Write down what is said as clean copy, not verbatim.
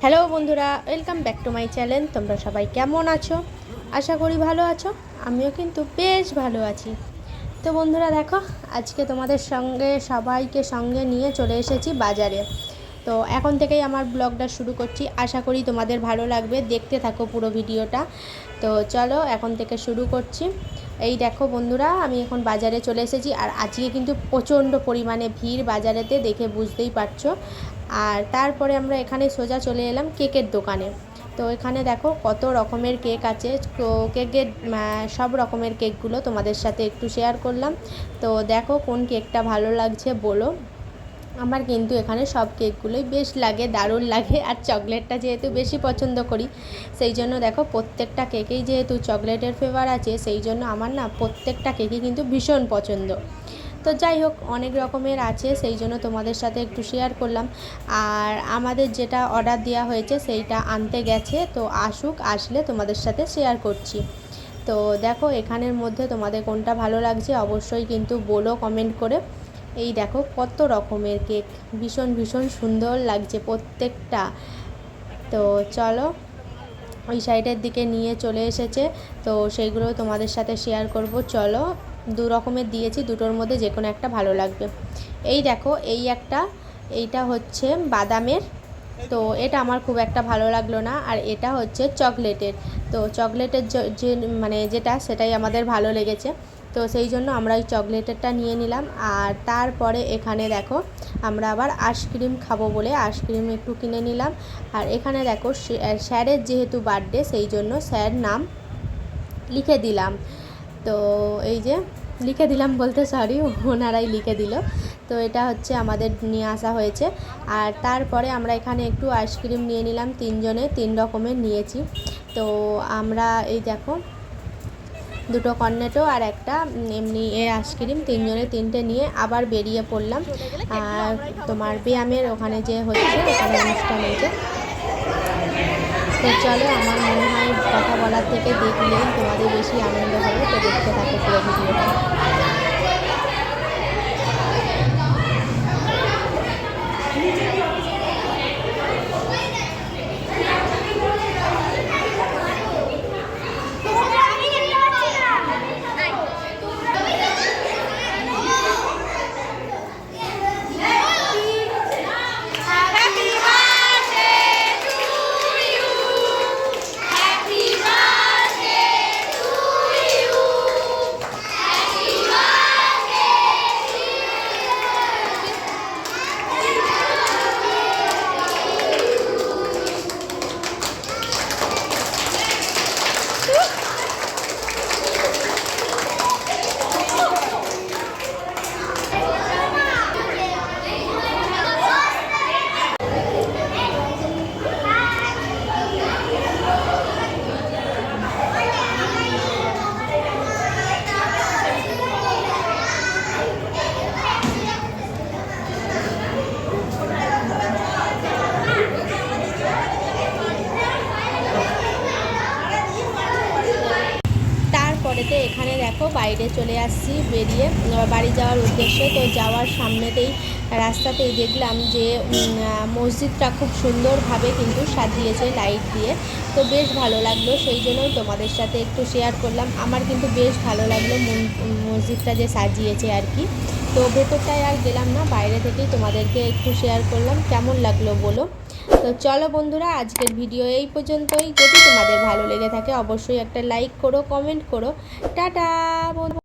Hello বন্ধুরা, welcome back to my channel. তোমরা সবাই কেমন আছো? আশা করি ভালো আছো। আমিও কিন্তু বেশ ভালো আছি। তো বন্ধুরা দেখো, আজকে তোমাদের সবাইকে সঙ্গে নিয়ে চলে এসেছি বাজারে। তো এখন থেকেই আমার ব্লগটা শুরু করছি। আশা করি তোমাদের ভালো লাগবে, দেখতে থাকো পুরো ভিডিওটা। তো চলো এখন থেকে শুরু করছি। এই দেখো বন্ধুরা, আমি এখন বাজারে চলে এসেছি। আর আজকে কিন্তু প্রচণ্ড পরিমাণে ভিড় বাজারেতে, দেখে বুঝতেই পারছো। আর তারপরে আমরা এখানে সোজা চলে এলাম কেকের দোকানে। তো এখানে দেখো কত রকমের কেক আছে। তো কেকের সব রকমের কেকগুলো তোমাদের সাথে একটু শেয়ার করলাম। তো দেখো কোন কেকটা ভালো লাগছে বলো। আমার কিন্তু এখানে সব কেকগুলোই বেশ লাগে, দারুণ লাগে। আর চকলেটটা যেহেতু বেশি পছন্দ করি, সেই জন্য দেখো প্রত্যেকটা কেকেই যেহেতু চকলেটের ফ্লেভার আছে, সেই জন্য আমার না প্রত্যেকটা কেকই কিন্তু ভীষণ পছন্দ। তো যাই হোক, অনেক রকমের আছে, সেই জন্য তোমাদের সাথে একটু শেয়ার করলাম। আর আমাদের যেটা অর্ডার দেওয়া হয়েছে সেইটা আনতে গেছে, তো আসলে তোমাদের সাথে শেয়ার করছি। তো দেখো এখানের মধ্যে তোমাদের কোনটা ভালো লাগছে অবশ্যই কিন্তু বলো কমেন্ট করে। এই দেখো কত রকমের কেক, ভীষণ ভীষণ সুন্দর লাগছে প্রত্যেকটা। তো চলো ওই সাইডের দিকে নিয়ে চলে এসেছে, তো সেইগুলো তোমাদের সাথে শেয়ার করব। চলো, দু রকমের দিয়েছি, দুটোর মধ্যে যে কোনো একটা ভালো লাগবে। এই দেখো এইটা হচ্ছে বাদামের। তো এটা আমার খুব একটা ভালো লাগলো না। আর এটা হচ্ছে চকলেটের। তো চকলেটের যে যেটা সেটাই আমাদের ভালো লেগেছে, তো সেই জন্য আমরা ওই চকলেটেরটা নিয়ে নিলাম। আর তারপরে এখানে দেখো আমরা আবার আইসক্রিম খাবো বলে আইসক্রিম একটু কিনে নিলাম। আর এখানে দেখো স্যারের যেহেতু বার্থডে, সেই জন্য স্যার নাম লিখে দিলাম। তো এই যে লিখে দিলাম বলতে সরি, ওনারাই লিখে দিল। তো এটা হচ্ছে আমাদের নিয়ে আসা হয়েছে। আর তারপরে আমরা এখানে একটু আইসক্রিম নিয়ে নিলাম, তিনজনে তিন রকমের নিয়েছি। তো আমরা এই দেখো দুটো কর্নেটো আর একটা এমনি আইসক্রিম, তিনজনে তিনটে নিয়ে আবার বেরিয়ে পড়লাম। আর তোমার ব্যায়ামের ওখানে যে হচ্ছে, ওখানে অনুষ্ঠান হয়েছে। তো চলো, আমার মনে হয় কথা বলার থেকে দেখলেই তোমাদের বেশি আনন্দ হবে। তো দেখতে থাকো পুরো ভিডিওটা। পরেতে এখানে দেখো বাইরে চলে আসছি বেরিয়ে বাড়ি যাওয়ার উদ্দেশ্যে। তো যাওয়ার সামনেতেই রাস্তাতেই দেখলাম যে মসজিদটা খুব সুন্দরভাবে কিন্তু সাজিয়েছে লাইট দিয়ে। তো বেশ ভালো লাগলো, সেই জন্য তোমাদের সাথে একটু শেয়ার করলাম। আমার কিন্তু বেশ ভালো লাগলো মসজিদটা যে সাজিয়েছে আর কি। তো ভেতরটায় আর গেলাম না, বাইরে থেকেই তোমাদেরকে একটু শেয়ার করলাম। কেমন লাগলো বলো। তো চলো বন্ধুরা, আজকের ভিডিও এই পর্যন্তই। যদি তোমাদের ভালো লেগে থাকে অবশ্যই একটা লাইক করো, কমেন্ট করো। টাটা বন্ধু।